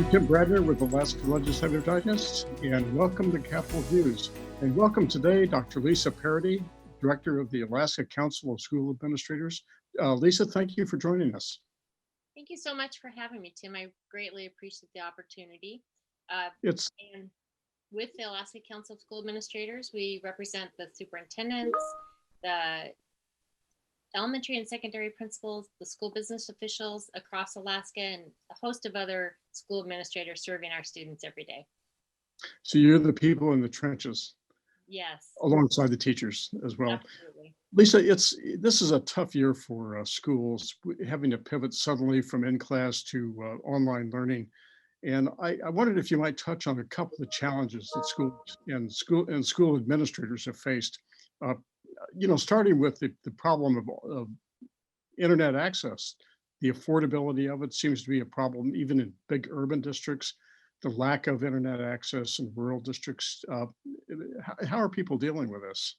I'm Tim Bradner with Alaska Legislative Digest, and welcome to Capitol Views. And welcome today, Dr. Lisa Parady, Director of the Alaska Council of School Administrators. Lisa, thank you for joining us. Thank you so much for having me, Tim. I greatly appreciate the opportunity. It's And with the Alaska Council of School Administrators, we represent the superintendents, the elementary and secondary principals, the school business officials across Alaska, and a host of other school administrators serving our students every day. so you're the people in the trenches. Yes. Alongside the teachers as well. Absolutely. Lisa, this is a tough year for schools, having to pivot suddenly from in-class to online learning. And I wondered if you might touch on a couple of challenges that school administrators have faced. Uh, Starting with the problem of internet access. The affordability of it seems to be a problem even in big urban districts. The lack of internet access in rural districts. How are people dealing with this?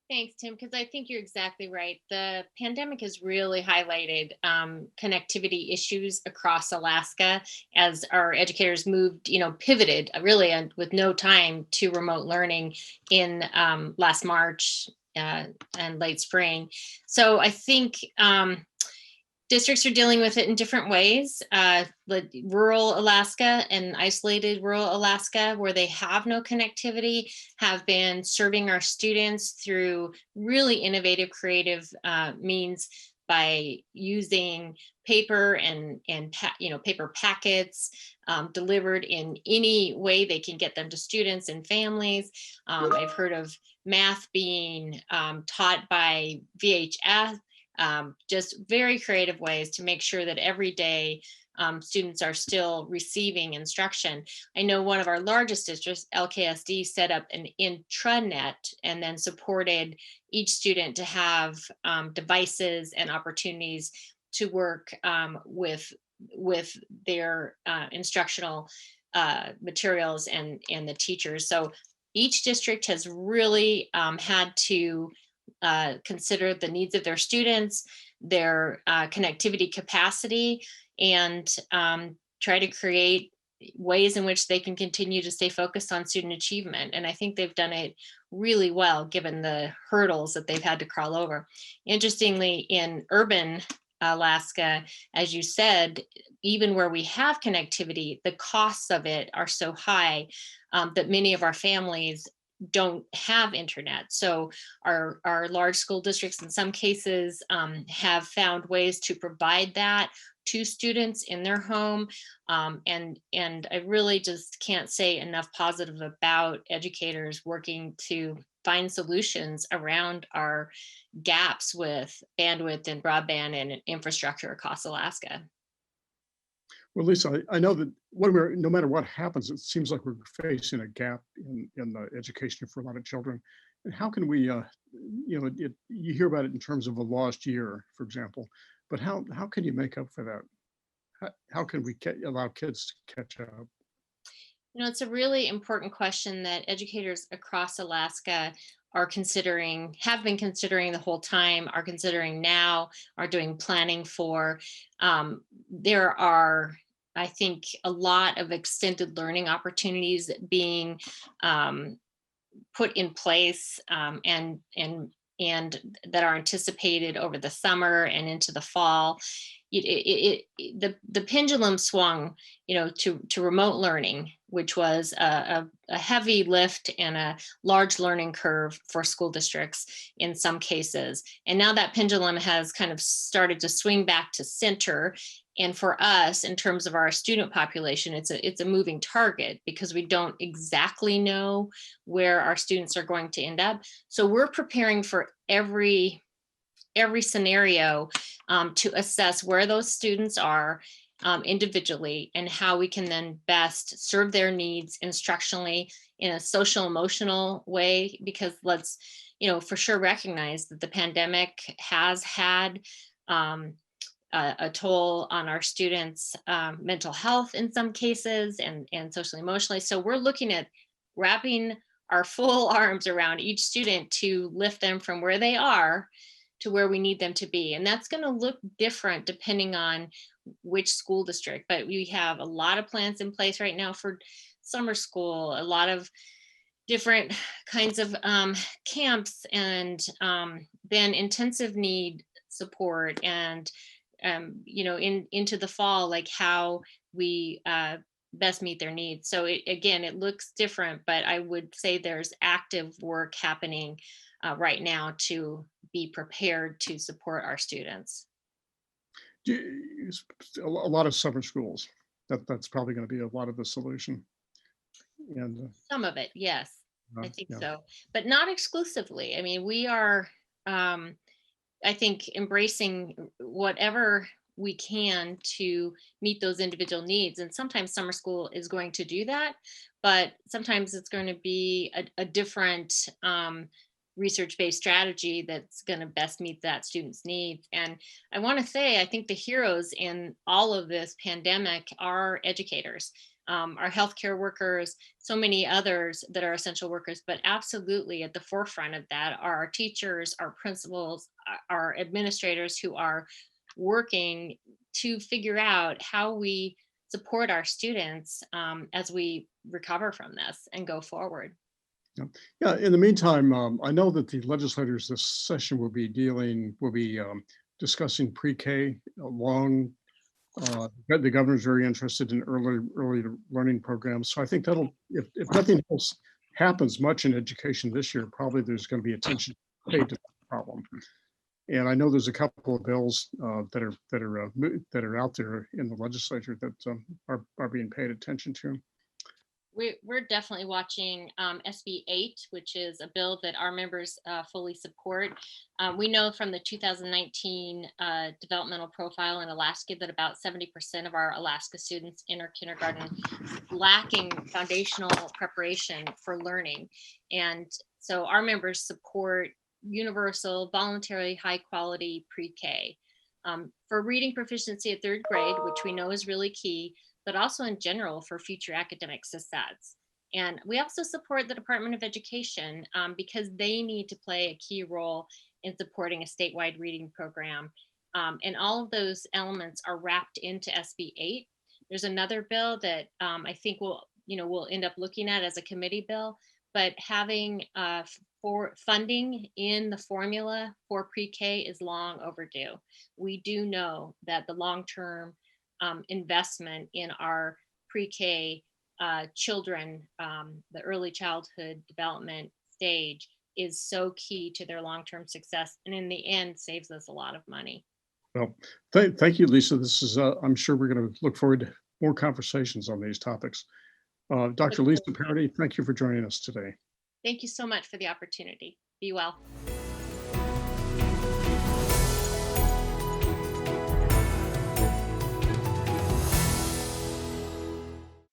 Thanks, Tim, because I think you're exactly right. The pandemic has really highlighted connectivity issues across Alaska as our educators moved, pivoted really with no time to remote learning in last March and late spring. So I think districts are dealing with it in different ways. Like rural Alaska and isolated rural Alaska, where they have no connectivity, have been serving our students through really innovative, creative means by using paper and paper packets delivered in any way they can get them to students and families. I've heard of math being taught by VHS. Just very creative ways to make sure that every day students are still receiving instruction. I know one of our largest districts, LKSD, set up an intranet and then supported each student to have devices and opportunities to work with their instructional materials and the teachers. So each district has really had to consider the needs of their students, their connectivity capacity, and try to create ways in which they can continue to stay focused on student achievement. And I think they've done it really well, given the hurdles that they've had to crawl over. Interestingly, in urban Alaska, as you said, even where we have connectivity, the costs of it are so high that many of our families don't have internet. So our large school districts in some cases have found ways to provide that to students in their home. And I really just can't say enough positive about educators working to find solutions around our gaps with bandwidth and broadband and infrastructure across Alaska. Well, Lisa, I know that no matter what happens, it seems like we're facing a gap in the education for a lot of children. And how can we, you hear about it in terms of a lost year, for example, but how can you make up for that? How can we allow kids to catch up? It's a really important question that educators across Alaska are considering, have been considering the whole time, are considering now, are doing planning for. There are, I think, a lot of extended learning opportunities being put in place and that are anticipated over the summer and into the fall. The pendulum swung, to remote learning, which was a heavy lift and a large learning curve for school districts in some cases. And now that pendulum has kind of started to swing back to center. And for us, in terms of our student population, it's a moving target because we don't exactly know where our students are going to end up. So we're preparing for every scenario to assess where those students are individually and how we can then best serve their needs instructionally in a social emotional way, because let's for sure recognize that the pandemic has had a toll on our students' mental health in some cases and socially emotionally. So we're looking at wrapping our full arms around each student to lift them from where they are to where we need them to be. And that's going to look different depending on which school district. But we have a lot of plans in place right now for summer school, a lot of different kinds of camps, and then intensive need support, and into the fall, like how we best meet their needs. So again, it looks different, but I would say there's active work happening right now to be prepared to support our students. A lot of summer schools. That's probably going to be a lot of the solution. And Some of it, yes, I think yeah. so, but not exclusively. I mean, we are, I think, embracing whatever we can to meet those individual needs. And sometimes summer school is going to do that, but sometimes it's going to be a different research-based strategy that's going to best meet that student's needs. And I want to say, I think the heroes in all of this pandemic are educators, our healthcare workers, so many others that are essential workers, but absolutely at the forefront of that are our teachers, our principals, our administrators, who are working to figure out how we support our students as we recover from this and go forward. Yeah. Yeah. In the meantime, I know that the legislators this session will be discussing pre-K along. The governor's very interested in early learning programs. So I think that'll, if nothing else happens much in education this year, probably there's going to be attention paid to the problem. And I know there's a couple of bills that are out there in the legislature that are being paid attention to. We're definitely watching SB 8, which is a bill that our members fully support. We know from the 2019 developmental profile in Alaska that about 70% of our Alaska students enter kindergarten lacking foundational preparation for learning. And so our members support universal, voluntary, high quality pre-K. For reading proficiency at 3rd grade, which we know is really key, but also in general for future academic success. And we also support the Department of Education because they need to play a key role in supporting a statewide reading program. And all of those elements are wrapped into SB 8. There's another bill that I think we'll end up looking at as a committee bill, but having for funding in the formula for pre-K is long overdue. We do know that the long-term investment in our pre-K children, the early childhood development stage, is so key to their long-term success, and in the end saves us a lot of money. Well, thank you, Lisa. This is, I'm sure we're going to look forward to more conversations on these topics. Dr. Lisa Parady, thank you for joining us today. Thank you so much for the opportunity. Be well.